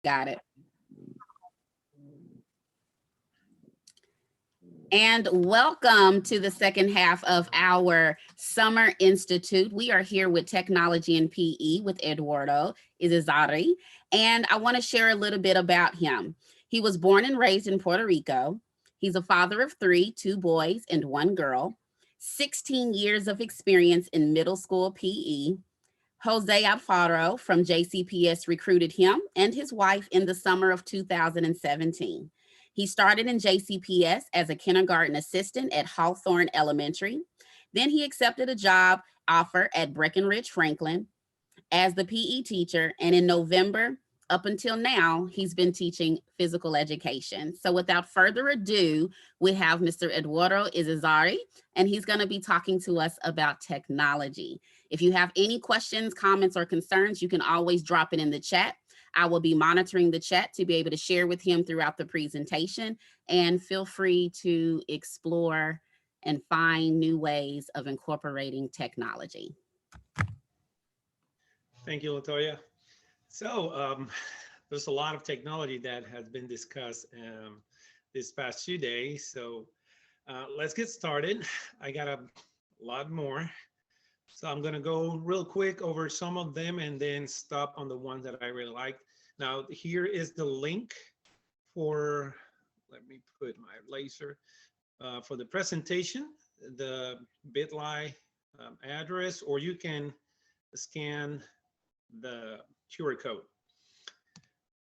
Got it. And welcome to the second half of our Summer Institute. We are here with Technology and PE with Eduardo Irizarry, and I want to share a little bit about him. He was born and raised in Puerto Rico. He's a father of three, two boys and one girl, 16 years of experience in middle school PE. Jose Alfaro from JCPS recruited him and his wife in the summer of 2017. He started in JCPS as a kindergarten assistant at Hawthorne Elementary. Then he accepted a job offer at Breckenridge Franklin as the PE teacher. And in November, up until now, he's been teaching physical education. So without further ado, we have Mr. Eduardo Irizarry, and he's going to be talking to us about technology. If you have any questions, comments, or concerns, you can always drop it in the chat. I will be monitoring the chat to be able to share with him throughout the presentation, and feel free to explore and find new ways of incorporating technology. Thank you, Latoya. So there's a lot of technology that has been discussed this past few days. So let's get started. I got a lot more. So I'm going to go real quick over some of them and then stop on the ones that I really like. Now, here is the link for, let me put my laser, for the presentation, the bit.ly address, or you can scan the QR code.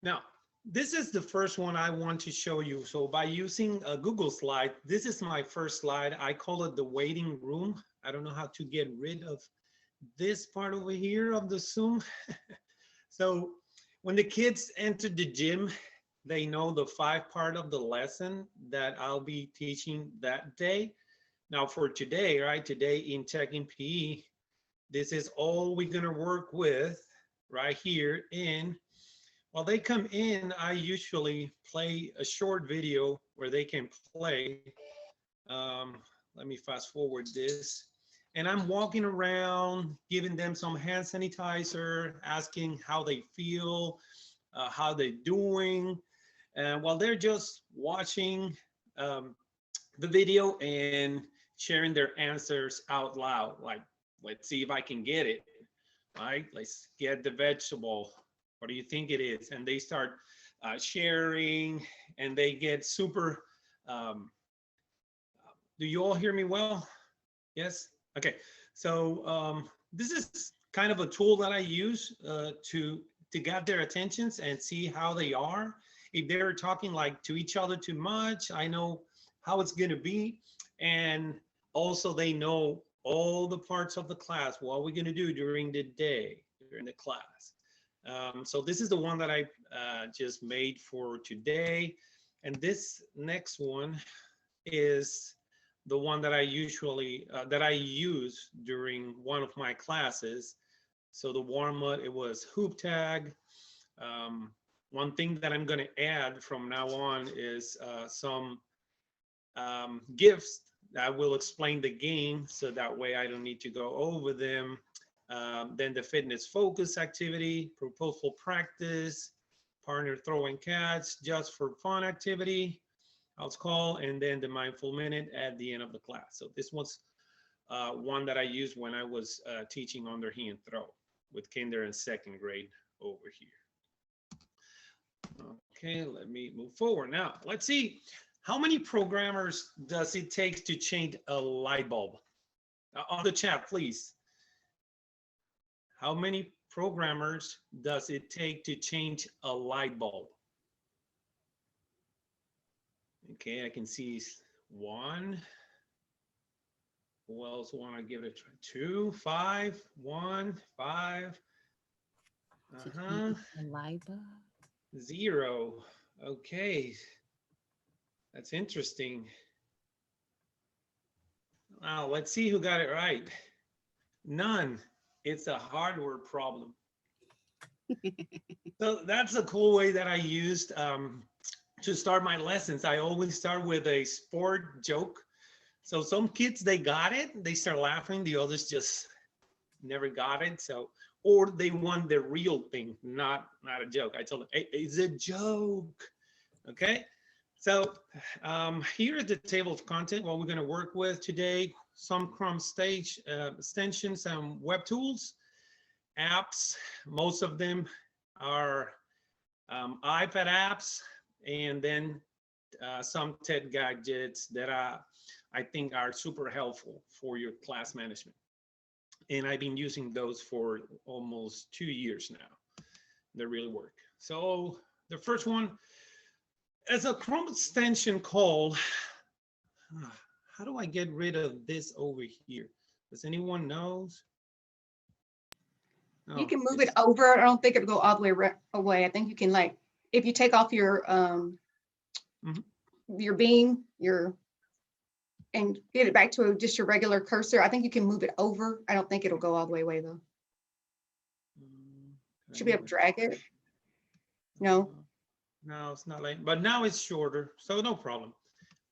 Now, this is the first one I want to show you. So by using a Google slide, this is my first slide. I call it the waiting room. I don't know how to get rid of this part over here of the Zoom. So when the kids enter the gym, they know the 5 part of the lesson that I'll be teaching that day. Now for today, right? Today in Tech and PE, this is all we're gonna work with right here. And while they come in, I usually play a short video where they can play. Let me fast forward this. And I'm walking around, giving them some hand sanitizer, asking how they feel, how they're doing. And while they're just watching the video and sharing their answers out loud, like, let's see if I can get it, right? Let's get the vegetable. What do you think it is? And they start sharing, and they get super, do you all hear me well? Yes? Okay, so this is kind of a tool that I use to get their attentions and see how they are. If they're talking like to each other too much, I know how it's gonna be. And also they know all the parts of the class, what we're gonna do during the day, during the class. So this is the one that I just made for today. And this next one is the one that I usually, that I use during one of my classes. So the warm-up, it was hoop tag. One thing that I'm gonna add from now on is some gifts that will explain the game, so that way I don't need to go over them. Then the fitness focus activity, proposal practice, partner throwing catch, just for fun activity, I'll call, and then the mindful minute at the end of the class. So this was one that I used when I was teaching underhand throw with kinder and second grade over here. Okay, let me move forward. Now, let's see, how many programmers does it take to change a light bulb? On the chat, please. How many programmers does it take to change a light bulb? Okay, I can see 1. Who else want to give it a try? 2, 5, 1, 5. Light bulb. 0. Okay, that's interesting. Now let's see who got it right. None. It's a hardware problem. So that's a cool way that I used to start my lessons. I always start with a sport joke. So some kids, they got it, they start laughing. The others just never got it. So or they want the real thing, not a joke. I told them, hey, it's a joke. Okay. So here is the table of content, what we're going to work with today, some Chrome stage extensions, some web tools, apps. Most of them are iPad apps, and then some tech gadgets that I think are super helpful for your class management. And I've been using those for almost 2 years now. They really work. So the first one is a Chrome extension called, how do I get rid of this over here? Does anyone knows? You Oh, can move it over. I don't think it'll go all the way away. I think you can, like, if you take off your beam, and get it back to just your regular cursor, I think you can move it over. I don't think it'll go all the way away though. Should be able to drag it. No. No, it's not like, but now it's shorter, so no problem.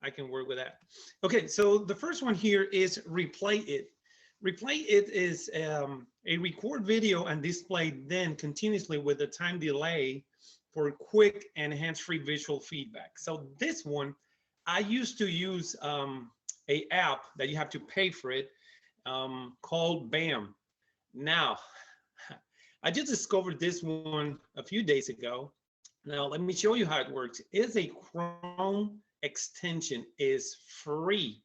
I can work with that. Okay, so the first one here is replay it. Replay it is a record video and display then continuously with a time delay for quick and hands-free visual feedback. So this one, I used to use a app that you have to pay for it called BAM. Now, I just discovered this one a few days ago. Now, let me show you how it works. It's a Chrome extension, is free.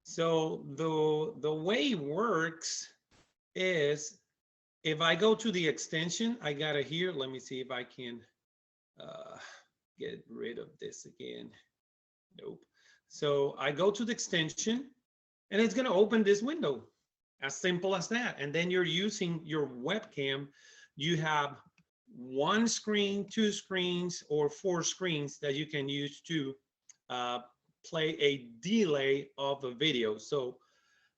So the way it works is if I go to the extension, I got it here. Let me see if I can get rid of this again. Nope. So I go to the extension and it's going to open this window. As simple as that. And then you're using your webcam. You have one screen, two screens, or four screens that you can use to play a delay of a video. So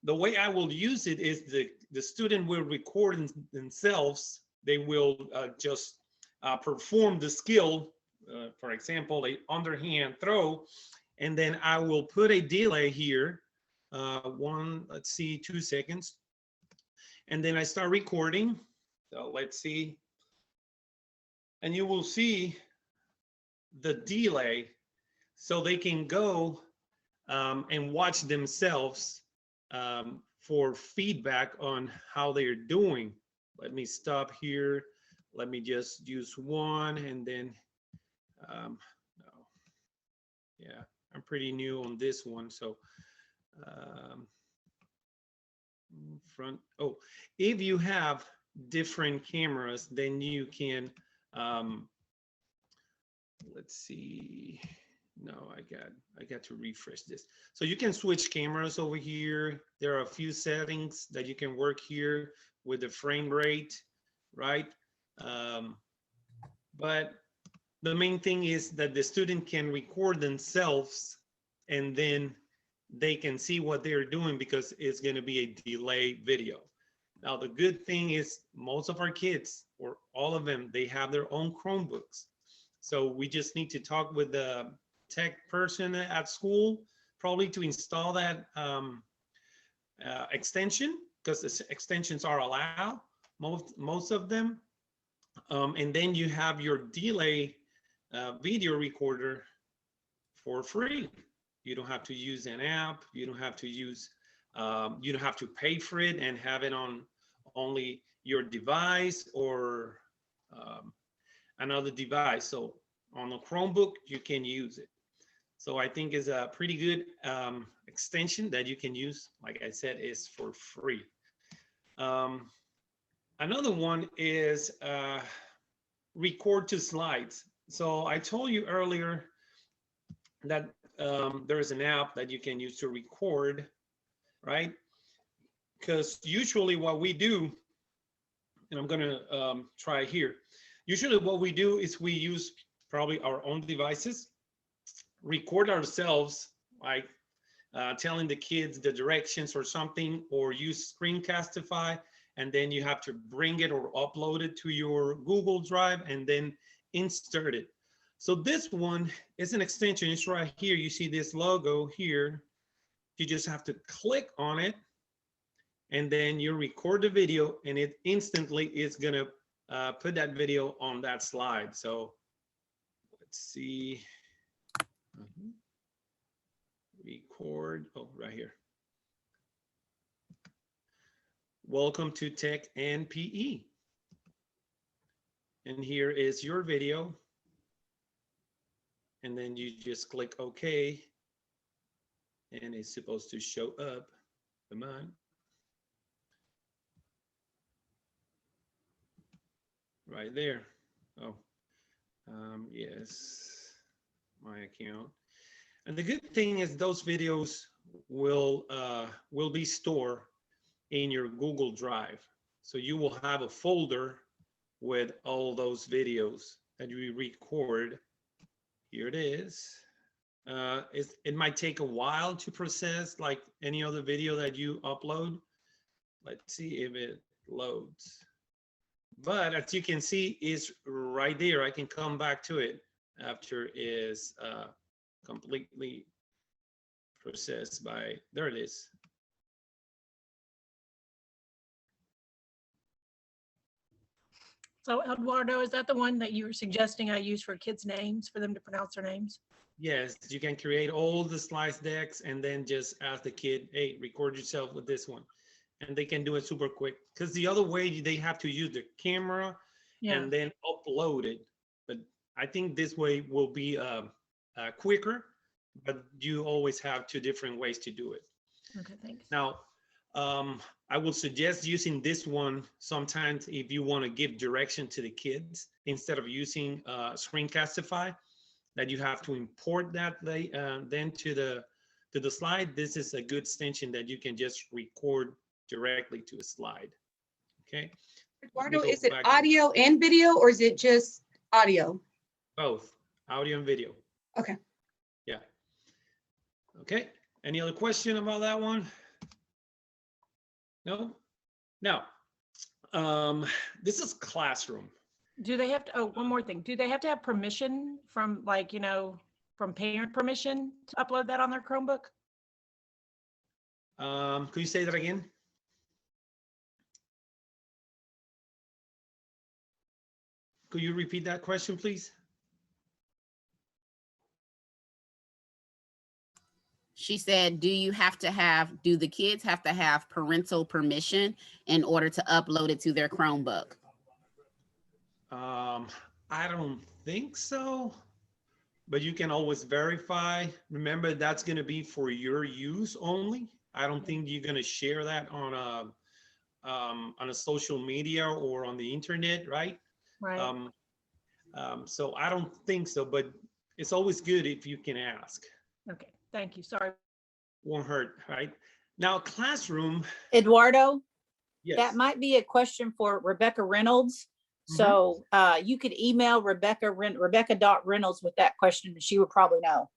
the way I will use it is the student will record themselves. They will just perform the skill, for example, a underhand throw, and then I will put a delay here, 2 seconds, and then I start recording. So let's see. And you will see the delay, so they can go and watch themselves for feedback on how they're doing. Let me stop here. Let me just use one, and then, no. Yeah, I'm pretty new on this one. So if you have different cameras, then you can, let's see. No, I got to refresh this. So you can switch cameras over here. There are a few settings that you can work here with the frame rate, right? But the main thing is that the student can record themselves and then they can see what they're doing because it's going to be a delayed video. Now, the good thing is most of our kids, or all of them, they have their own Chromebooks. So we just need to talk with the tech person at school, probably to install that extension, because the extensions are allowed, most of them. And then you have your delay video recorder for free. You don't have to use an app. You don't have to use, you don't have to pay for it and have it on only your device or another device. So on a Chromebook, you can use it. So I think is a pretty good extension that you can use. Like I said, is for free. Another one is record to slides. So I told you earlier that there is an app that you can use to record, right? Because usually what we do, and I'm gonna try here. Usually what we do is we use probably our own devices, record ourselves, like telling the kids the directions or something, or use Screencastify, and then you have to bring it or upload it to your Google Drive and then insert it. So this one is an extension. It's right here. You see this logo here. You just have to click on it, and then you record the video, and it instantly is gonna put that video on that slide. So let's see. Record, oh, right here. Welcome to Tech and PE. And here is your video. And then you just click OK. And it's supposed to show up. Come on. Right there. Oh, yes, my account. And the good thing is those videos will be stored in your Google Drive. So you will have a folder with all those videos that you record. Here it is. It might take a while to process, like any other video that you upload. Let's see if it loads. But as you can see, it's right there. I can come back to it after it's completely processed by, there it is. So Eduardo, is that the one that you were suggesting I use for kids' names, for them to pronounce their names? Yes, you can create all the slide decks and then just ask the kid, hey, record yourself with this one. And they can do it super quick. Because the other way, they have to use the camera and then upload it. But I think this way will be quicker, but you always have two different ways to do it. Okay, thanks. Now, I would suggest using this one sometimes if you want to give direction to the kids instead of using Screencastify, that you have to import that then to the slide. This is a good extension that you can just record directly to a slide. Okay. Eduardo, is it audio and video, or is it just audio? Both audio and video. Okay. Yeah. Okay. Any other question about that one? No. Now, this is Classroom. Do they have to, oh, one more thing. Do they have to have permission from, like, you know, from parent permission to upload that on their Chromebook? Could you say that again? Could you repeat that question, please? She said, do the kids have to have parental permission in order to upload it to their Chromebook? I don't think so, but you can always verify. Remember, that's going to be for your use only. I don't think you're going to share that on a social media or on the internet, right? Right. So I don't think so, but it's always good if you can ask. Okay, thank you. Sorry. Won't hurt, right? Now, Classroom. Eduardo, Yes. that might be a question for Rebecca Reynolds. So you could email Rebecca.Reynolds with that question, and she would probably know.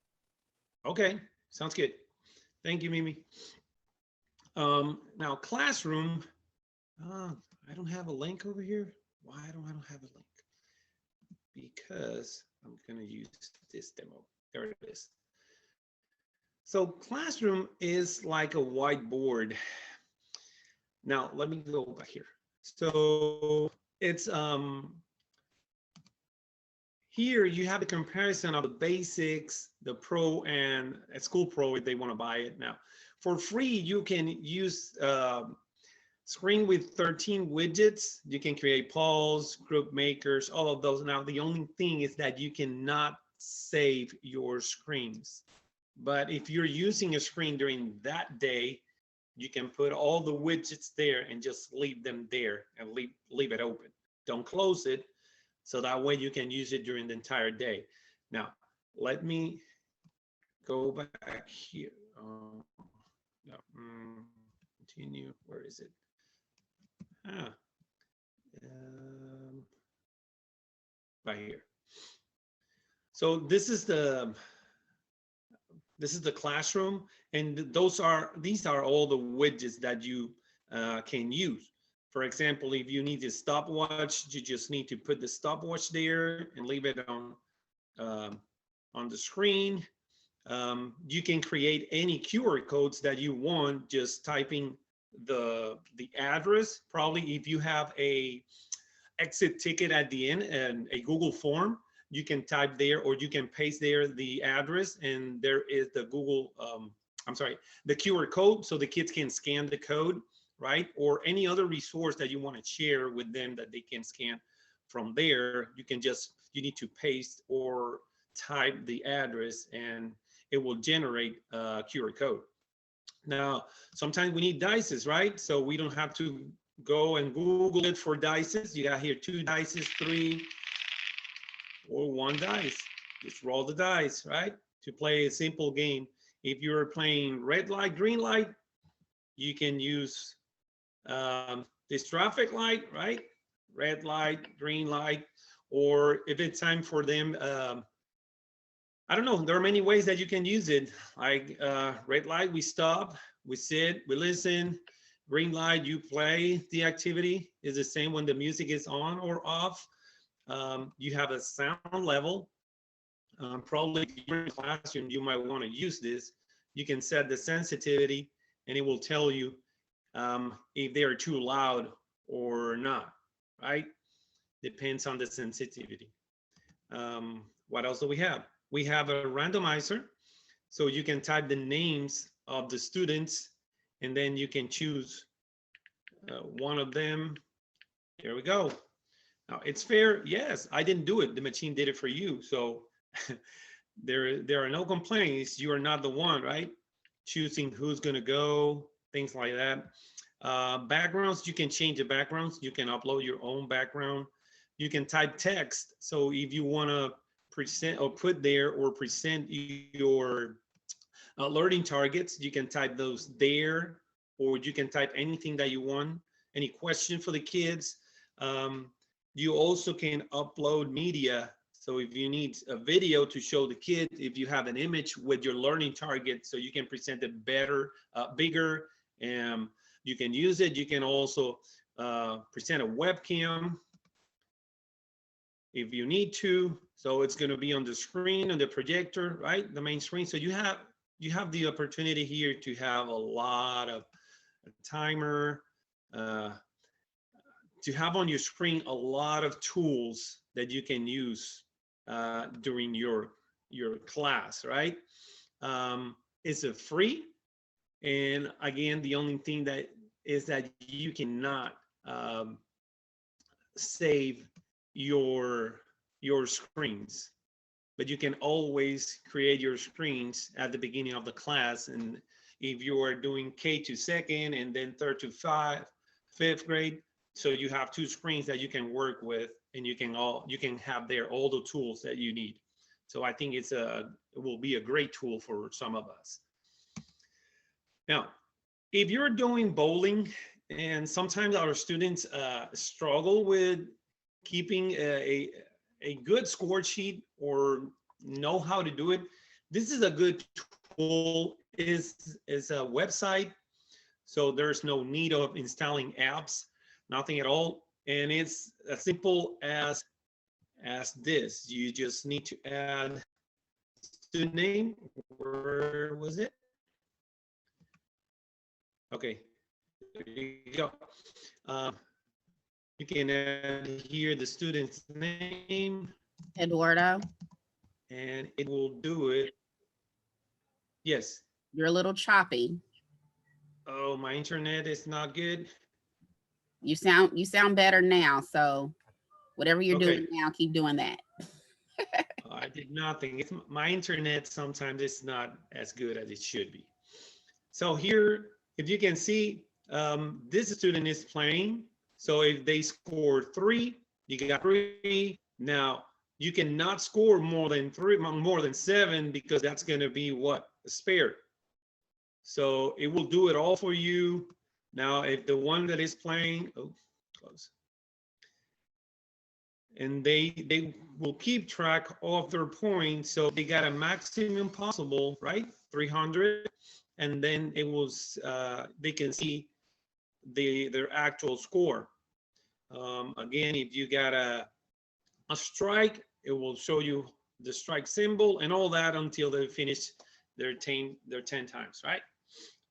Okay, sounds good. Thank you, Mimi. Now, Classroom. I don't have a link over here. Why don't I have a link? Because I'm going to use this demo. There it is. So Classroom is like a whiteboard. Now, let me go back here. So it's here you have a comparison of the basics, the Pro, and a School Pro if they want to buy it. Now, for free, you can use screen with 13 widgets. You can create polls, group makers, all of those. Now, the only thing is that you cannot save your screens. But if you're using a screen during that day, you can put all the widgets there and just leave them there and leave it open. Don't close it, so that way you can use it during the entire day. Now, let me go back here. Continue. Where is it? Right here. So this is the Classroom, and these are all the widgets that you can use. For example, if you need a stopwatch, you just need to put the stopwatch there and leave it on the screen. You can create any QR codes that you want, just typing the address. Probably if you have a exit ticket at the end and a Google form, you can type there, or you can paste there the address, and there is the Google, the QR code, so the kids can scan the code, right? Or any other resource that you want to share with them that they can scan from there. You need to paste or type the address, and it will generate a QR code. Now, sometimes we need dices, right? So we don't have to go and Google it for dices. You got here 2 dices, 3, or 1 dice. Just roll the dice, right? To play a simple game. If you're playing red light, green light, you can use this traffic light, right? Red light, green light, or if it's time for them, I don't know, there are many ways that you can use it. Like red light, we stop, we sit, we listen. Green light, you play the activity. Is the same when the music is on or off. You have a sound level. Probably if you're in a classroom, you might want to use this. You can set the sensitivity, and it will tell you if they are too loud or not, right? Depends on the sensitivity. What else do we have? We have a randomizer. So you can type the names of the students, and then you can choose one of them. Here we go. Now, it's fair. Yes, I didn't do it. The machine did it for you. So there are no complaints. You are not the one, right? Choosing who's going to go, things like that. Backgrounds, you can change the backgrounds. You can upload your own background. You can type text. So if you want to present or put there or present your learning targets, you can type those there, or you can type anything that you want, any question for the kids. You also can upload media. So if you need a video to show the kids, if you have an image with your learning target, so you can present it better, bigger, and you can use it. You can also present a webcam if you need to. So it's going to be on the screen, on the projector, right? The main screen. So you have the opportunity here to have a lot of timer, to have on your screen a lot of tools that you can use during your class, right? It's a free, and again, the only thing that is that you cannot save your screens, but you can always create your screens at the beginning of the class. And if you are doing K to 2nd and then 3rd to 5th grade, so you have 2 screens that you can work with, and you can have there all the tools that you need. So I think it will be a great tool for some of us. Now, if you're doing bowling, and sometimes our students struggle with keeping a good score sheet or know how to do it, this is a good tool. Is a website, so there's no need of installing apps, nothing at all, and it's as simple as this. You just need to add student name. Where was it? Okay, there you go. You can add here the student's name, Eduardo, and it will do it. Yes. you're a little choppy. Oh, my internet is not good. You sound better now. So whatever you're Okay. doing now, keep doing that. I did nothing. It's my internet. Sometimes it's not as good as it should be. So here, if you can see, this student is playing. So if they score 3, you got 3. Now you cannot score more than 7, because that's going to be what? A spare. So it will do it all for you. Now, if the one that is playing, oh, close. And they will keep track of their points. So they got a maximum possible, right? 300. And then it was, they can see their actual score. Again, if you got a strike, it will show you the strike symbol and all that until they finish their 10 times, right?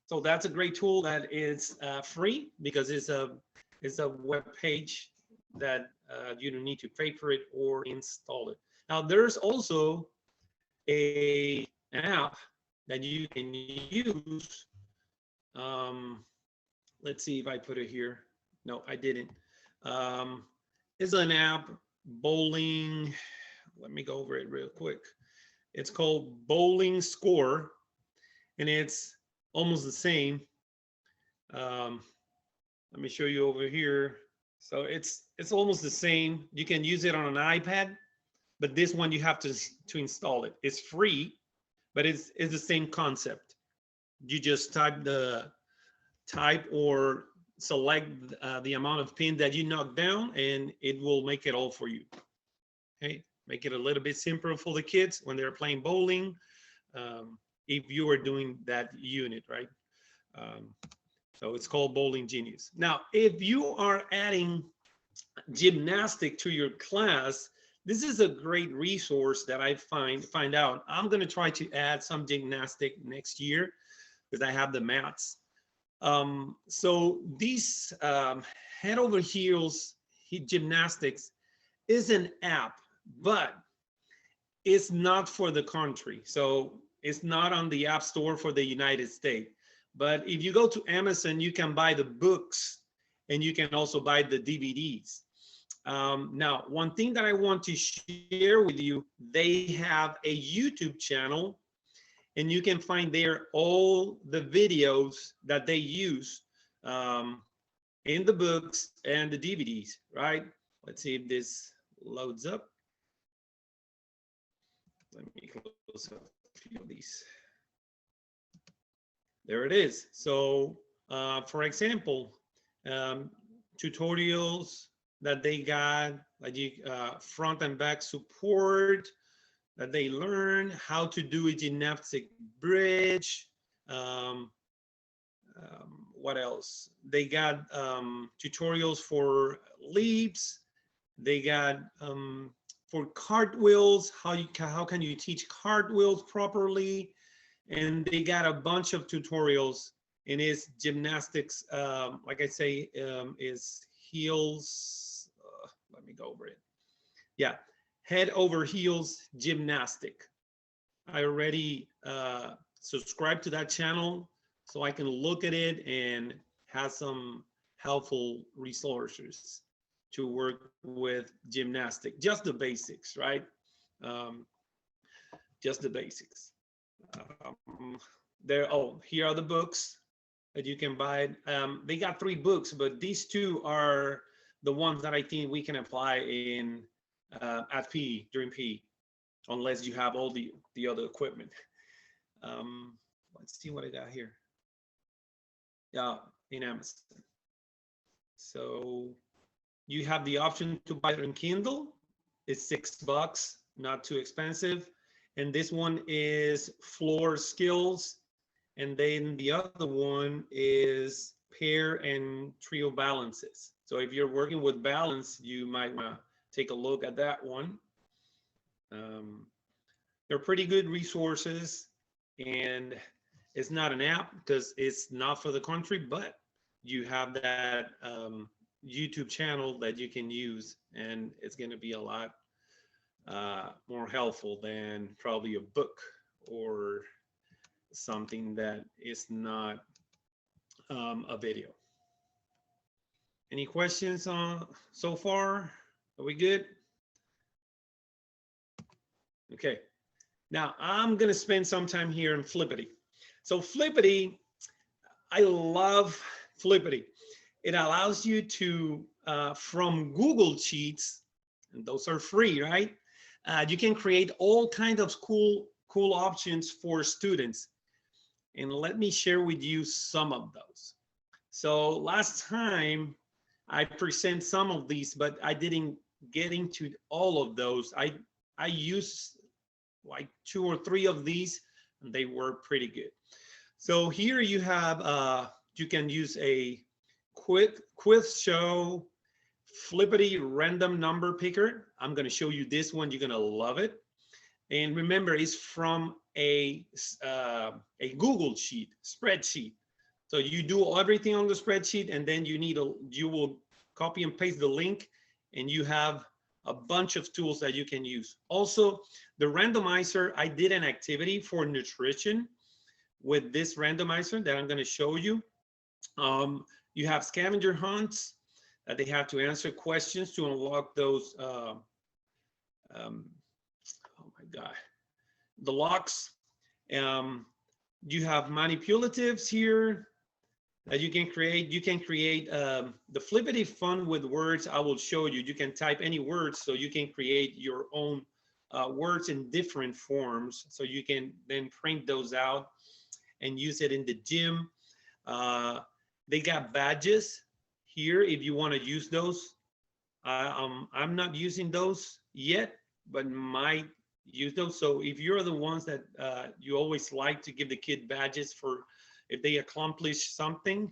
So that's a great tool that is free because it's a web page that you don't need to pay for it or install it. Now there's also an app that you can use. Let's see if I put it here. No, I didn't. It's an app, bowling. Let me go over it real quick. It's called Bowling Score, and it's almost the same. Let me show you over here. So it's almost the same. You can use it on an iPad, but this one you have to install it. It's free, but it's the same concept. You just type or select the amount of pin that you knock down, and it will make it all for you. Okay, make it a little bit simpler for the kids when they're playing bowling. If you are doing that unit, right? So it's called Bowling Genius. Now, if you are adding gymnastic to your class, this is a great resource that I find out. I'm going to try to add some gymnastic next year because I have the mats. So these head over heels gymnastics is an app, but it's not for the country. So it's not on the App Store for the United States. But if you go to Amazon, you can buy the books and you can also buy the DVDs. Now, one thing that I want to share with you, they have a YouTube channel, and you can find there all the videos that they use in the books and the DVDs, right? Let's see if this loads up. Let me close up a few of these. There it is. So, for example, tutorials that they got, like front and back support that they learn, how to do a gymnastic bridge. What else? They got tutorials for leaps. They got for cartwheels, how can you teach cartwheels properly? And they got a bunch of tutorials, and it's gymnastics, like I say, is heels. Let me go over it. Yeah, head over heels gymnastic. I already subscribed to that channel so I can look at it and have some helpful resources to work with gymnastic, just the basics, right? Just the basics. Here are the books that you can buy. They got 3 books, but these 2 are the ones that I think we can apply in at PE, during PE, unless you have all the other equipment. Let's see what I got here. Yeah, in Amazon. So you have the option to buy it in Kindle. It's $6, not too expensive. And this one is floor skills. And then the other one is pair and trio balances. So if you're working with balance, you might want to take a look at that one. They're pretty good resources, and it's not an app because it's not for the country, but you have that YouTube channel that you can use, and it's going to be a lot more helpful than probably a book or something that is not a video. Any questions on so far? Are we good? Okay. Now I'm going to spend some time here in Flippity. So Flippity, I love Flippity. It allows you to, from Google Sheets, and those are free, right? You can create all kinds of cool options for students. And let me share with you some of those. So last time I present some of these, but I didn't get into all of those. I used like 2 or 3 of these, and they were pretty good. So here you have, you can use a quiz show Flippity random number picker. I'm going to show you this one. You're going to love it. And remember, it's from a Google sheet, spreadsheet. So you do everything on the spreadsheet, and then you will copy and paste the link, and you have a bunch of tools that you can use. Also, the randomizer, I did an activity for nutrition with this randomizer that I'm going to show you. You have scavenger hunts that they have to answer questions to unlock those, oh my God, the locks. You have manipulatives here that you can create. You can create the Flippity fun with words. I will show you. You can type any words, so you can create your own words in different forms. So you can then print those out and use it in the gym. They got badges here if you want to use those. I'm not using those yet, but might use those. So if you're the ones that you always like to give the kid badges for if they accomplish something,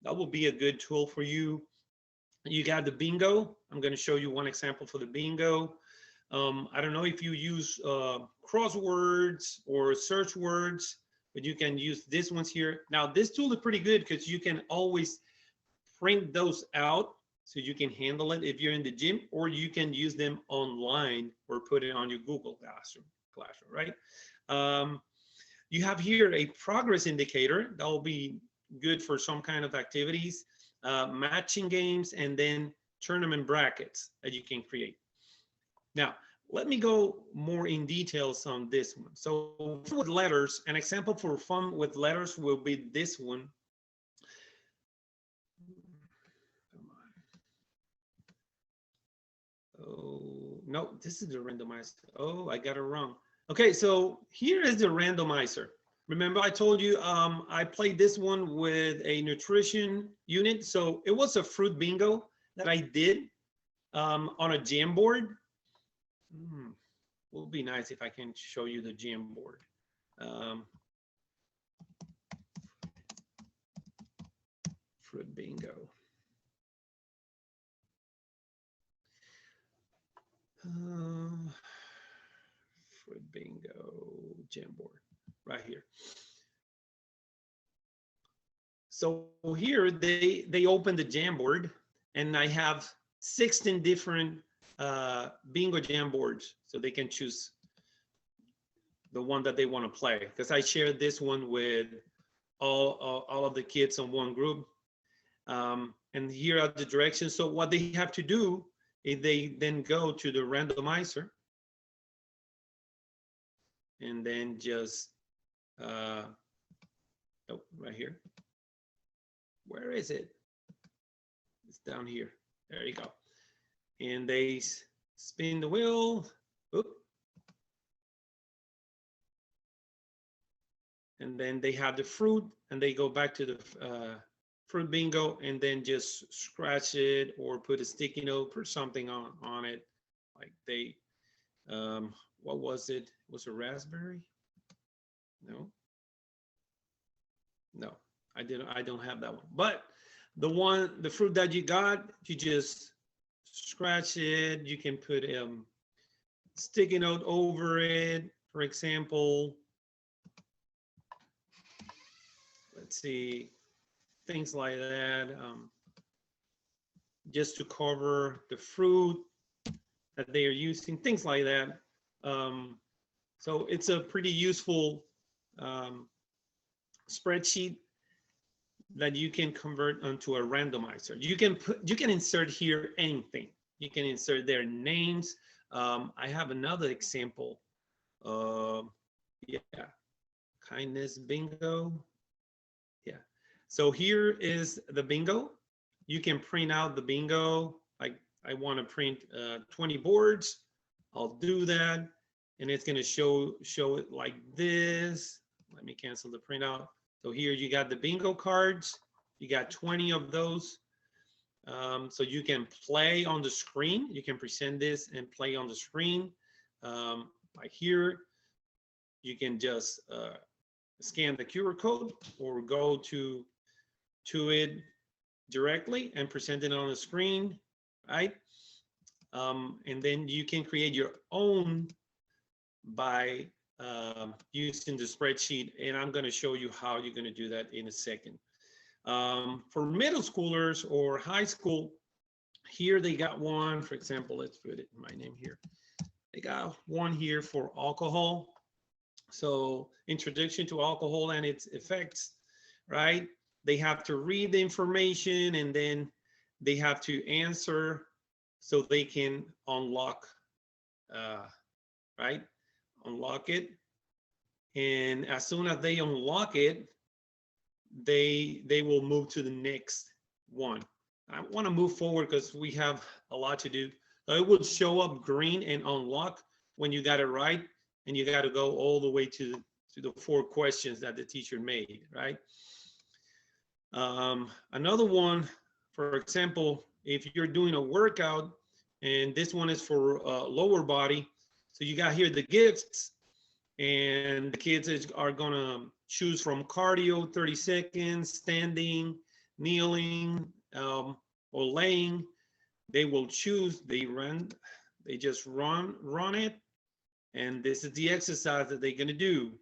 that will be a good tool for you. You got the bingo. I'm going to show you one example for the bingo. I don't know if you use crosswords or search words, but you can use this ones here. Now, this tool is pretty good because you can always print those out so you can handle it if you're in the gym, or you can use them online or put it on your Google Classroom, right? You have here a progress indicator that will be good for some kind of activities, matching games, and then tournament brackets that you can create. Now, let me go more in details on this one. So with letters, an example for fun with letters will be this one. Come on. Oh, no, this is the randomizer. Oh, I got it wrong. Okay, so here is the randomizer. Remember I told you I played this one with a nutrition unit. So it was a fruit bingo that I did on a Jamboard. Will be nice if I can show you the Jamboard. Fruit bingo. Fruit bingo Jamboard right here. So here they open the Jamboard, and I have 16 different bingo Jamboards, so they can choose the one that they want to play, because I shared this one with all of the kids on one group. And here are the directions. So what they have to do is they then go to the randomizer and then just oh, right here. Where is it? It's down here. There you go. And they spin the wheel. Oop. And then they have the fruit, and they go back to the fruit bingo, and then just scratch it or put a sticky note, put something on it. Like they, what was it? Was it raspberry? No. No, I don't have that one. But the fruit that you got, you just scratch it. You can put sticky note over it, for example. Let's see, things like that, just to cover the fruit that they are using, things like that. So it's a pretty useful spreadsheet that you can convert onto a randomizer. You can insert here anything. You can insert their names. I have another example. Yeah, kindness bingo. Yeah. So here is the bingo. You can print out the bingo. Like I want to print 20 boards. I'll do that, and it's going to show it like this. Let me cancel the printout. So here you got the bingo cards. You got 20 of those. So you can play on the screen. You can present this and play on the screen. Like here, you can just scan the QR code or go to it directly and present it on the screen, right? And then you can create your own by using the spreadsheet, and I'm going to show you how you're going to do that in a second. For middle schoolers or high school, here they got one, for example, let's put it in my name here. They got one here for alcohol. So introduction to alcohol and its effects, right? They have to read the information and then they have to answer so they can unlock, right? Unlock it. And as soon as they unlock it, they will move to the next one. I want to move forward because we have a lot to do. It will show up green and unlock when you got it right, and you got to go all the way to the 4 questions that the teacher made, right? Another one, for example, if you're doing a workout, and this one is for lower body, so you got here the gifts, and the kids are gonna choose from cardio, 30 seconds, standing, kneeling, or laying. They will choose, they just run it. And this is the exercise that they're gonna do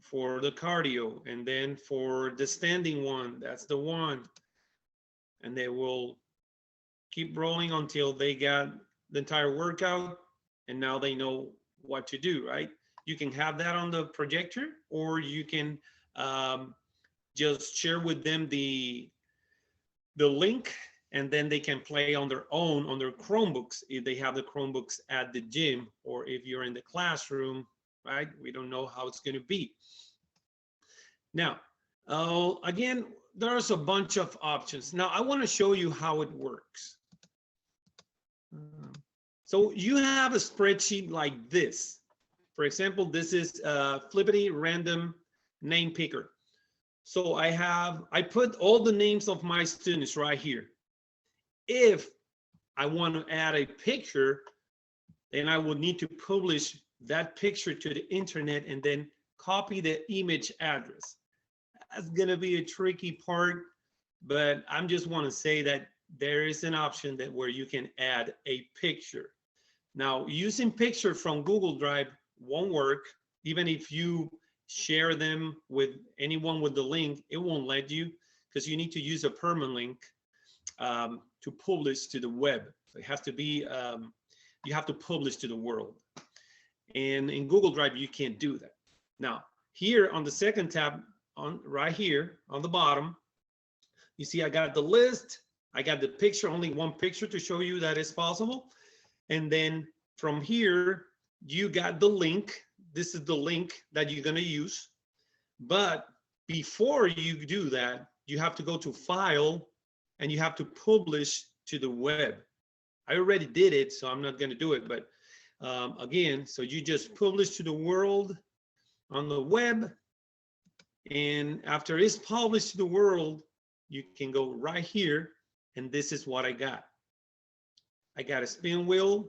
for the cardio. And then for the standing one, that's the one. And they will keep rolling until they got the entire workout. And now they know what to do, right? You can have that on the projector, or you can just share with them the link, and then they can play on their own on their Chromebooks if they have the Chromebooks at the gym, or if you're in the classroom, right? We don't know how it's going to be. Now, again, there's a bunch of options. Now, I want to show you how it works. So you have a spreadsheet like this. For example, this is a Flippity random name picker. So I put all the names of my students right here. If I want to add a picture, then I would need to publish that picture to the internet and then copy the image address. That's going to be a tricky part, but I just want to say that there is an option that where you can add a picture. Now, using picture from Google Drive won't work. Even if you share them with anyone with the link, it won't let you, because you need to use a permalink to publish to the web. So it has to be, you have to publish to the world. And in Google Drive, you can't do that. Now, here on the second tab, right here on the bottom, you see I got the list, I got the picture, only one picture to show you that it's possible. And then from here, you got the link. This is the link that you're going to use. But before you do that, you have to go to File and you have to publish to the web. I already did it, so I'm not going to do it. But again, so you just publish to the world on the web. And after it's published to the world, you can go right here. And this is what I got. I got a spin wheel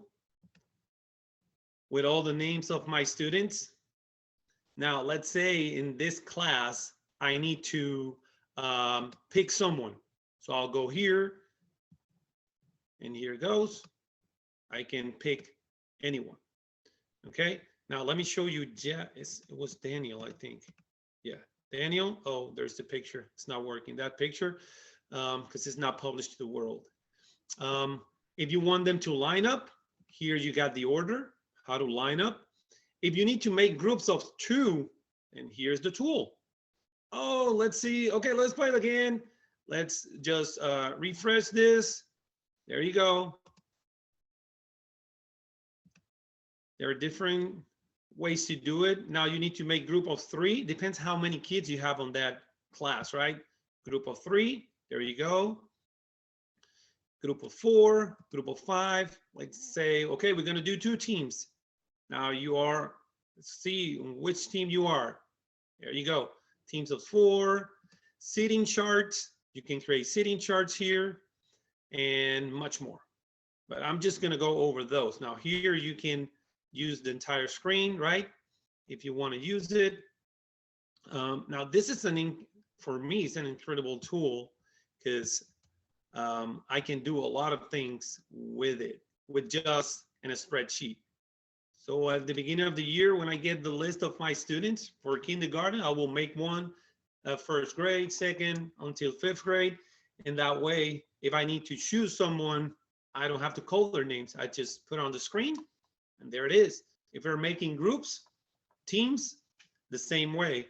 with all the names of my students. Now, let's say in this class, I need to pick someone. So I'll go here, and here it goes. I can pick anyone, okay? Now, let me show you, it was Daniel, I think. Yeah, Daniel, oh, there's the picture. It's not working, that picture, because it's not published to the world. If you want them to line up, here you got the order, how to line up. If you need to make groups of 2, and here's the tool. Oh, let's see. Okay, let's play it again. Let's just refresh this. There you go. There are different ways to do it. Now you need to make group of 3. Depends how many kids you have on that class, right? Group of 3. There you go. Group of 4, group of 5. Let's say, okay, we're going to do 2 teams. Now you are, let's see which team you are. There you go. Teams of 4, seating charts. You can create seating charts here and much more. But I'm just going to go over those. Now here you can use the entire screen, right? If you want to use it. Now this is for me, it's an incredible tool because I can do a lot of things with it, with just in a spreadsheet. So at the beginning of the year, when I get the list of my students for kindergarten, I will make one first grade, second until fifth grade. And that way, if I need to choose someone, I don't have to call their names. I just put on the screen and there it is. If we're making groups, teams, the same way.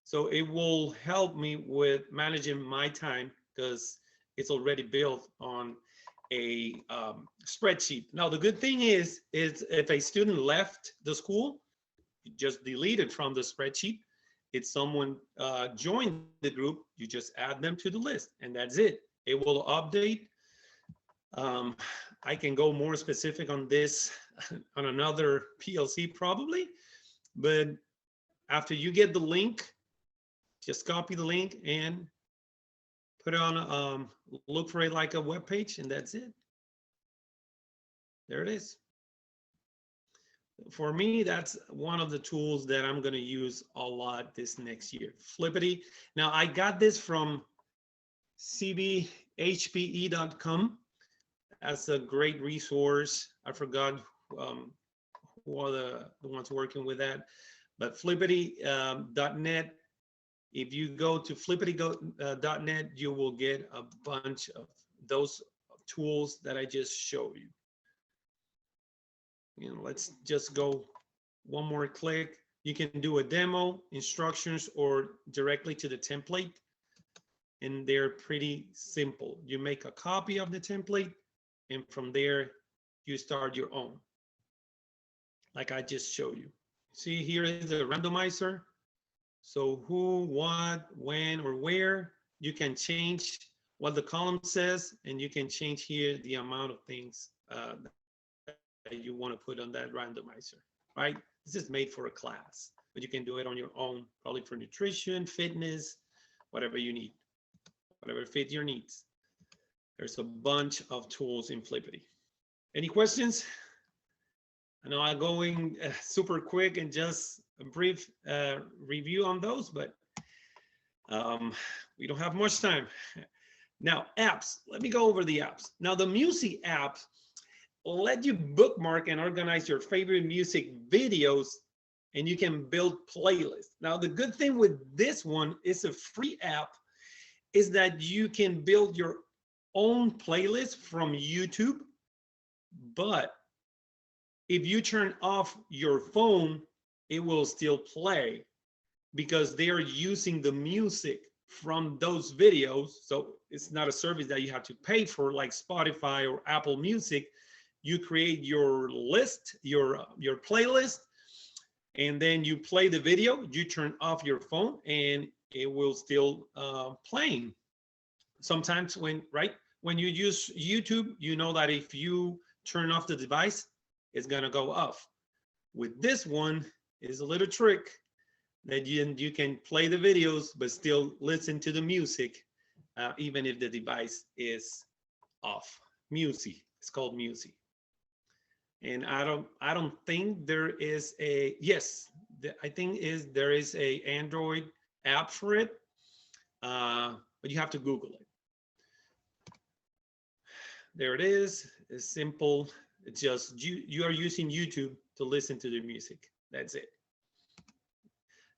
So it will help me with managing my time because it's already built on a spreadsheet. Now, the good thing is if a student left the school, you just delete it from the spreadsheet. If someone joined the group, you just add them to the list and that's it. It will update. I can go more specific on this on another PLC probably, but after you get the link, just copy the link and put it on, look for it like a web page and that's it. There it is. For me, that's one of the tools that I'm going to use a lot this next year. Flippity. Now, I got this from cbhpe.com as a great resource. I forgot who are the ones working with that, but flippity.net. If you go to flippity.net, you will get a bunch of those tools that I just showed you. You know, let's just go one more click. You can do a demo, instructions, or directly to the template. And they're pretty simple. You make a copy of the template, and from there, you start your own. Like I just showed you. See, here is the randomizer. So who, what, when, or where, you can change what the column says, and you can change here the amount of things that you want to put on that randomizer, right? This is made for a class, but you can do it on your own, probably for nutrition, fitness, whatever you need, whatever fits your needs. There's a bunch of tools in Flippity. Any questions? I know I'm going super quick and just a brief review on those, but we don't have much time. Now, apps, let me go over the apps. Now, the Muse app will let you bookmark and organize your favorite music videos, and you can build playlists. Now, the good thing with this one is a free app is that you can build your own playlist from YouTube, but if you turn off your phone, it will still play because they are using the music from those videos. So it's not a service that you have to pay for like Spotify or Apple Music. You create your list, your playlist, and then you play the video, you turn off your phone and it will still playing. Sometimes when you use YouTube, you know that if you turn off the device, it's gonna go off. With this one, is a little trick that you can play the videos, but still listen to the music, even if the device is off. Muse, it's called Muse. And I don't think there is a, yes, I think there is a Android app for it, but you have to Google it. There it is. It's simple. It's just you are using YouTube to listen to the music. That's it.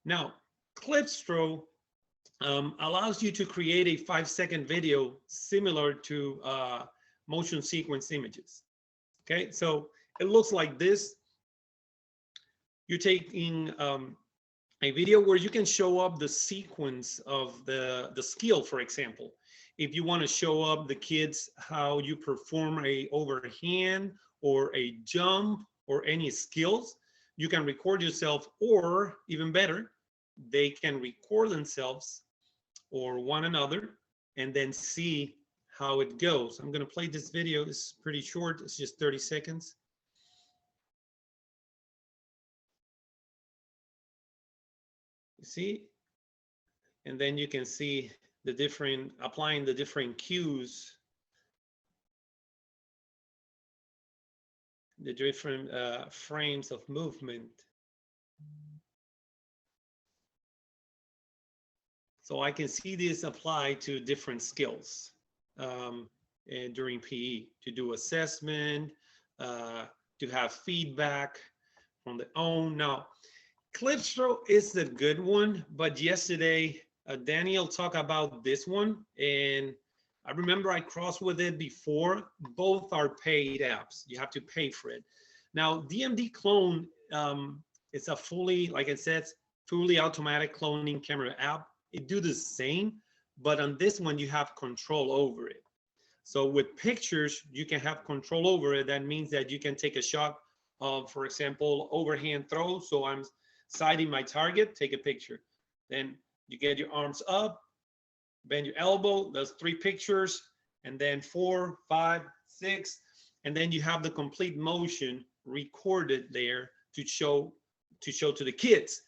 Now, Clipstro allows you to create a 5-second video similar to motion sequence images. Okay, so it looks like this. You're taking a video where you can show up the sequence of the skill, for example. If you want to show up the kids how you perform a overhand or a jump or any skills, you can record yourself, or even better, they can record themselves or one another and then see how it goes. I'm going to play this video. It's pretty short. It's just 30 seconds. You see? And then you can see the different, applying the different cues, the different frames of movement. So I can see this apply to different skills during PE, to do assessment, to have feedback from the own. Now, Clipstro is a good one, but yesterday Daniel talked about this one, and I remember I crossed with it before. Both are paid apps. You have to pay for it. Now, DMD Clone is a fully, like it says, fully automatic cloning camera app. It do the same, but on this one, you have control over it. So with pictures, you can have control over it. That means that you can take a shot of, for example, overhand throw. So I'm sighting my target, take a picture. Then you get your arms up, bend your elbow, those 3 pictures, and then 4, 5, 6, and then you have the complete motion recorded there to show to the kids.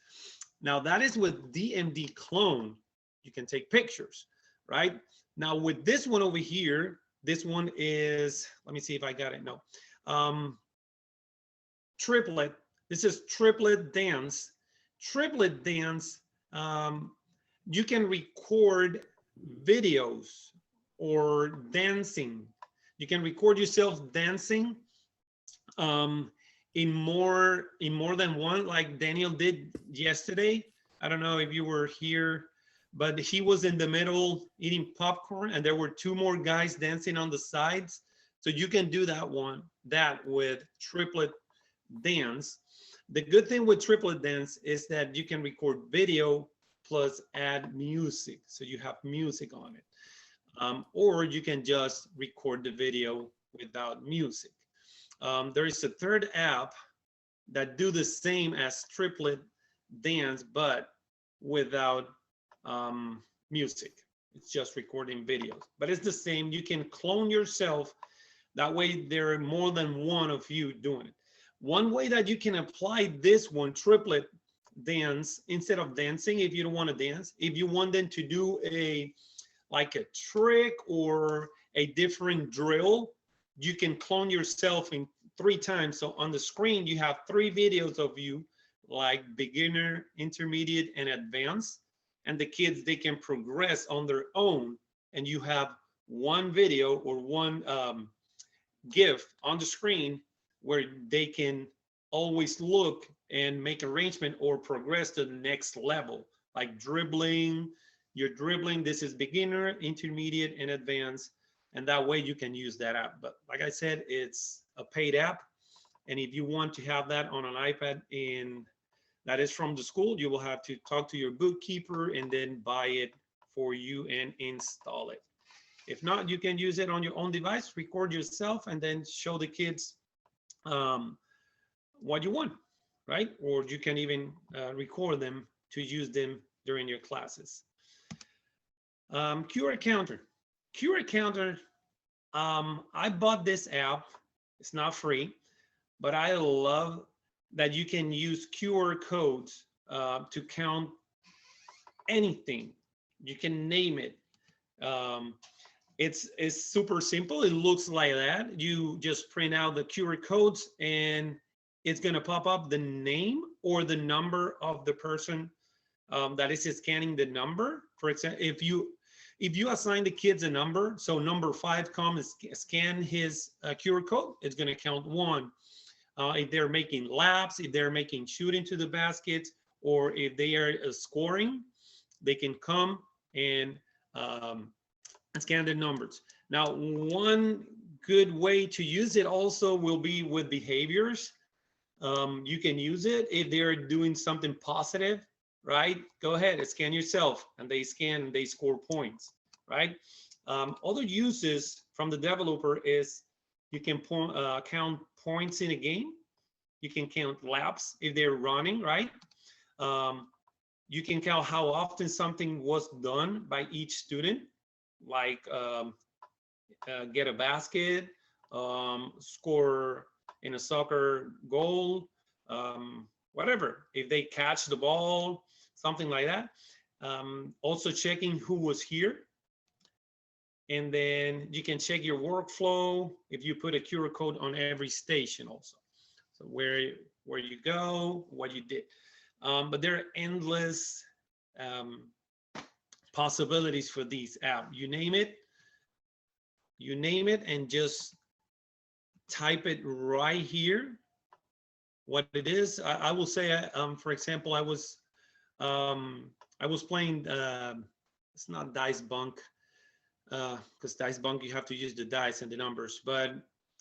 Now that is with DMD Clone. You can take pictures, right? Now with this one over here, this one is, let me see if I got it. No, triplet. This is triplet dance. Triplet dance. You can record videos or dancing. You can record yourself dancing in more than one, like Daniel did yesterday. I don't know if you were here, but he was in the middle eating popcorn, and there were 2 more guys dancing on the sides. So you can do that with triplet dance. The good thing with triplet dance is that you can record video plus add music, so you have music on it, or you can just record the video without music. There is a third app that do the same as triplet dance, but without music. It's just recording videos, but it's the same. You can clone yourself. That way there are more than one of you doing it. One way that you can apply this one, triplet dance, instead of dancing, if you don't want to dance, if you want them to do like a trick or a different drill, you can clone yourself in 3 times. So on the screen, you have 3 videos of you, like beginner, intermediate, and advanced. And the kids, they can progress on their own. And you have 1 video or 1 GIF on the screen where they can always look and make arrangement or progress to the next level, like dribbling. You're dribbling, this is beginner, intermediate, and advanced. And that way you can use that app. But like I said, it's a paid app. And if you want to have that on an iPad that is from the school, you will have to talk to your bookkeeper and then buy it for you and install it. If not, you can use it on your own device, record yourself, and then show the kids what you want, right? Or you can even record them to use them during your classes. QR counter. QR counter, I bought this app. It's not free, but I love that you can use QR codes to count anything. You can name it. It's super simple. It looks like that. You just print out the QR codes and it's going to pop up the name or the number of the person that is scanning the number. For example, if you assign the kids a number, so number 5 comes scan his QR code, it's going to count 1. If they're making laps, if they're making shooting to the baskets, or if they are scoring, they can come and scan the numbers. Now, one good way to use it also will be with behaviors. You can use it if they're doing something positive, right? Go ahead and scan yourself, and they scan and they score points, right? Other uses from the developer is you can count points in a game. You can count laps if they're running, right? You can count how often something was done by each student, like get a basket, score in a soccer goal, whatever. If they catch the ball, something like that. Also checking who was here. And then you can check your workflow if you put a QR code on every station also. So where you go, what you did. But there are endless possibilities for these apps. You name it and just type it right here, what it is. I will say, for example, I was I was playing, it's not Dice Bunk, because Dice Bunk, you have to use the dice and the numbers. But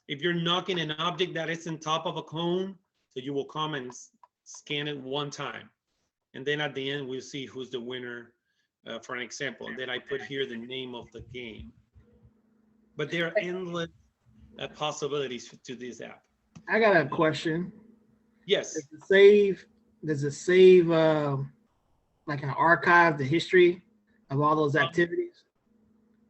if you're knocking an object that is on top of a cone, so you will come and scan it one time. And then at the end, we'll see who's the winner, for an example. And then I put here the name of the game. But there are endless possibilities to this app. I got a question. Yes. Does it save like an archive, the history of all those activities?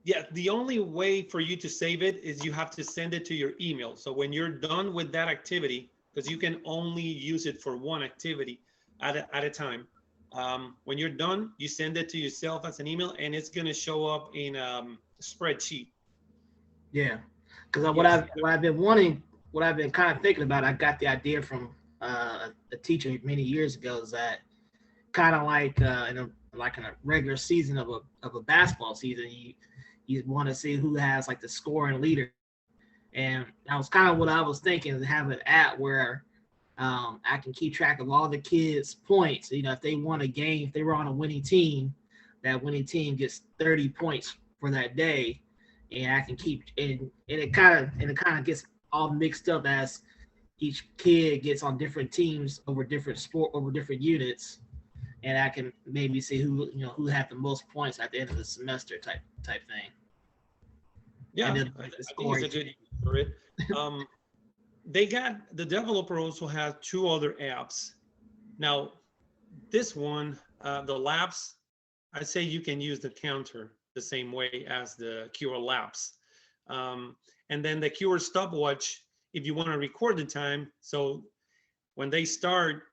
Yeah, the only way for you to save it is you have to send it to your email. So when you're done with that activity, because you can only use it for one activity at a time. When you're done, you send it to yourself as an email, and it's going to show up in a spreadsheet. Yeah, because what I've been wanting, what I've been kind of thinking about, I got the idea from a teacher many years ago, is that kind of like in a regular season of a basketball season, you want to see who has like the scoring leader, and that was kind of what I was thinking, is have an app where I can keep track of all the kids' points. You know, if they won a game, if they were on a winning team, that winning team gets 30 points for that day, and I can keep and it kind of gets all mixed up as each kid gets on different teams over different units, and I can maybe see who had the most points at the end of the semester type thing. Yeah, then, I like, the think it's a good use for it. The developer also has 2 other apps. Now, this one, the laps, I say you can use the counter the same way as the QR laps. And then the QR stopwatch, if you want to record the time. So when they start,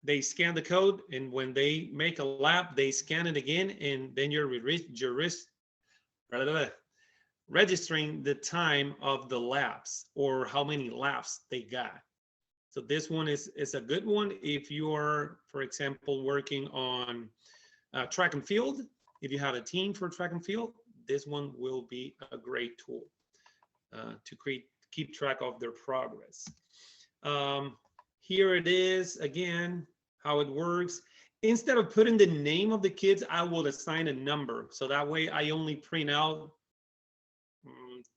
they scan the code, and when they make a lap, they scan it again, and then you're registering the time of the laps, or how many laps they got. So this one is a good one if you are, for example, working on track and field. If you have a team for track and field, this one will be a great tool to keep track of their progress. Here it is again, how it works. Instead of putting the name of the kids, I will assign a number. So that way I only print out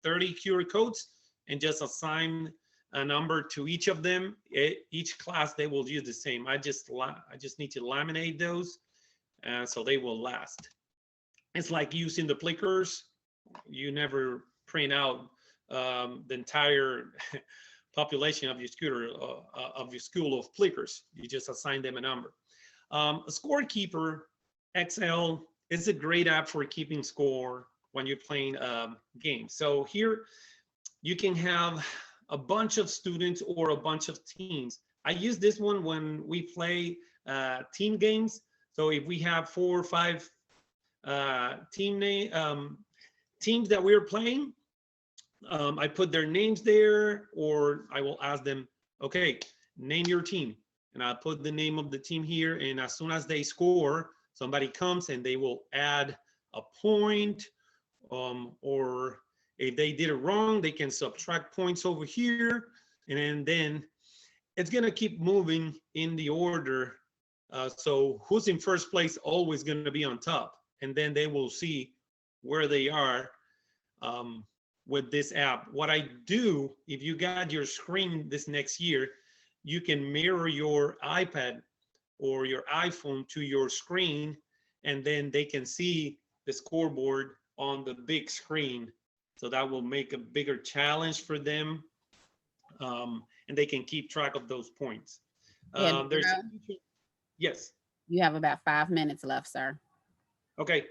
30 QR codes and just assign a number to each of them. Each class, they will use the same. I just need to laminate those so they will last. It's like using the plickers. You never print out the entire population of your school of plickers. You just assign them a number. Scorekeeper XL is a great app for keeping score when you're playing games. So here you can have a bunch of students or a bunch of teams. I use this one when we play team games. So if we have 4 or 5 teams that we're playing, I put their names there, or I will ask them, okay, name your team. And I'll put the name of the team here. And as soon as they score, somebody comes and they will add a point, or if they did it wrong, they can subtract points over here. And then it's going to keep moving in the order. So who's in first place always going to be on top. And then they will see where they are with this app. What I do, if you got your screen this next year, you can mirror your iPad or your iPhone to your screen, and then they can see the scoreboard on the big screen. So that will make a bigger challenge for them, and they can keep track of those points. Yes. You have about 5 minutes left, sir. Okay.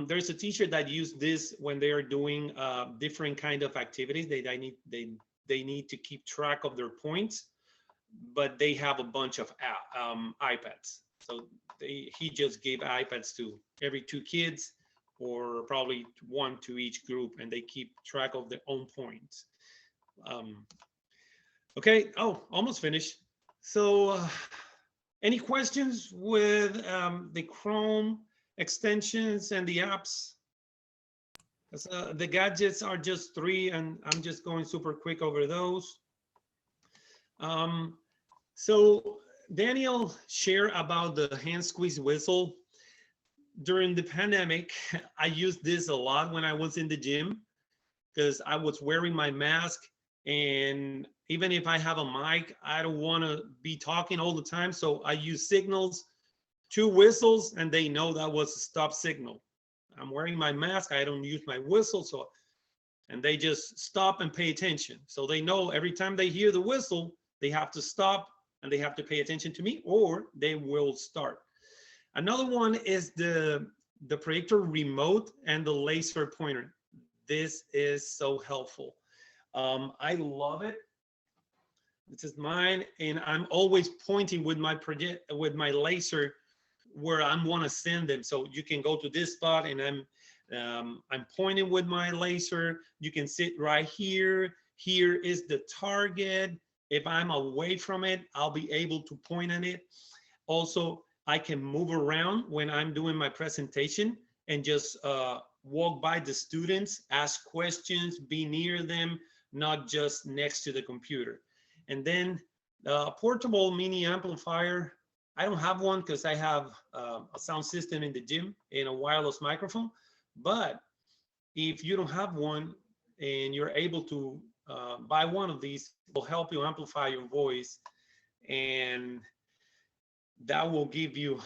There's a teacher that used this when they are doing different kind of activities. They need to keep track of their points, but they have a bunch of iPads. So he just gave iPads to every 2 kids, or probably 1 to each group, and they keep track of their own points. Okay. Oh, almost finished. So any questions with the Chrome extensions and the apps? The gadgets are just 3, and I'm just going super quick over those. So Daniel shared about the hand squeeze whistle. During the pandemic, I used this a lot when I was in the gym because I was wearing my mask. And even if I have a mic, I don't want to be talking all the time. So I use signals, 2 whistles, and they know that was a stop signal. I'm wearing my mask. I don't use my whistle. So, and they just stop and pay attention. So they know every time they hear the whistle, they have to stop and they have to pay attention to me, or they will start. Another one is the projector remote and the laser pointer. This is so helpful. I love it. This is mine, and I'm always pointing with my laser where I want to send them. So you can go to this spot, and I'm pointing with my laser. You can sit right here. Here is the target. If I'm away from it, I'll be able to point at it. Also, I can move around when I'm doing my presentation and just walk by the students, ask questions, be near them, not just next to the computer. And then the portable mini amplifier, I don't have one because I have a sound system in the gym and a wireless microphone. But if you don't have one and you're able to buy one of these, it will help you amplify your voice, and that will give you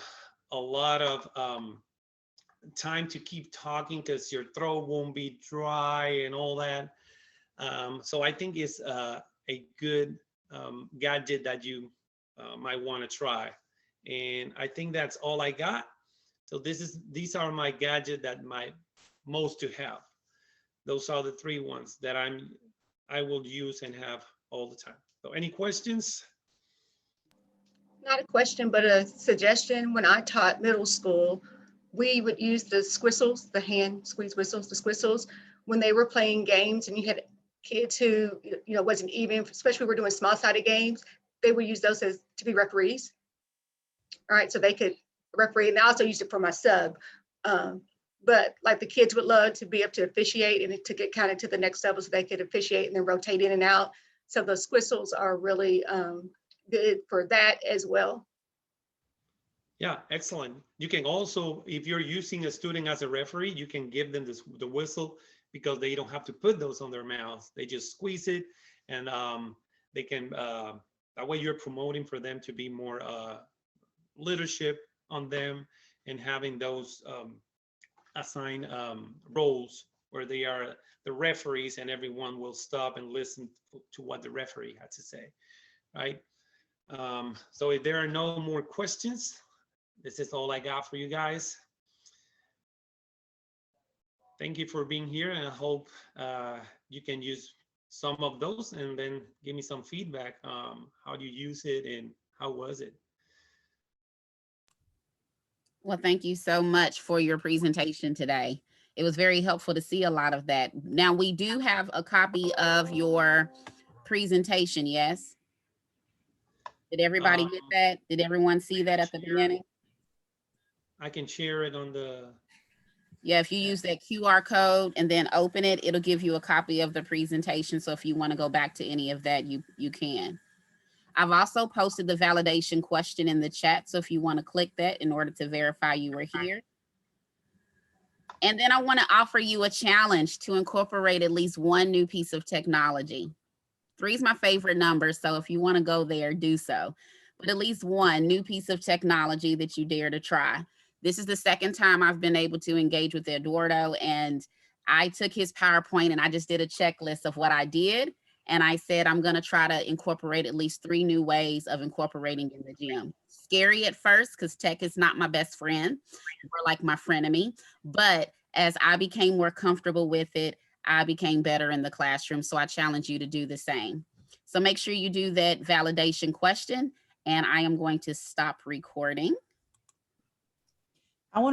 a lot of time to keep talking because your throat won't be dry and all that. So I think it's a good gadget that you might want to try. And I think that's all I got. So these are my gadgets that my most to have. Those are the 3 ones that I will use and have all the time. So any questions? Not a question, but a suggestion. When I taught middle school, we would use the squistles, the hand squeeze whistles, the squistles, when they were playing games and you had kids who, wasn't even, especially we're doing small sided games, they would use those to be referees. All right, so they could referee, and I also used it for my sub. But like the kids would love to be able to officiate and to get kind of to the next level so they could officiate and then rotate in and out. So those squistles are really good for that as well. Yeah, excellent. You can also, if you're using a student as a referee, you can give them the whistle because they don't have to put those on their mouths. They just squeeze it, and they can, that way you're promoting for them to be more leadership on them and having those assigned roles where they are the referees and everyone will stop and listen to what the referee had to say, right? So if there are no more questions, this is all I got for you guys. Thank you for being here, and I hope you can use some of those and then give me some feedback. How do you use it and how was it? Well, thank you so much for your presentation today. It was very helpful to see a lot of that. Now, we do have a copy of your presentation, yes? Did everybody get that? Did everyone see that at the beginning? I can share it on the... Yeah, if you use that QR code and then open it, it'll give you a copy of the presentation. So if you want to go back to any of that, you can. I've also posted the validation question in the chat. So if you want to click that in order to verify you were here. And then I want to offer you a challenge to incorporate at least one new piece of technology. 3 is my favorite number. So if you want to go there, do so. But at least one new piece of technology that you dare to try. This is the second time I've been able to engage with Eduardo, and I took his PowerPoint and I just did a checklist of what I did. And I said, I'm going to try to incorporate at least 3 new ways of incorporating in the gym. Scary at first because tech is not my best friend, or like my frenemy. But as I became more comfortable with it, I became better in the classroom. So I challenge you to do the same. So make sure you do that validation question, and I am going to stop recording. I want to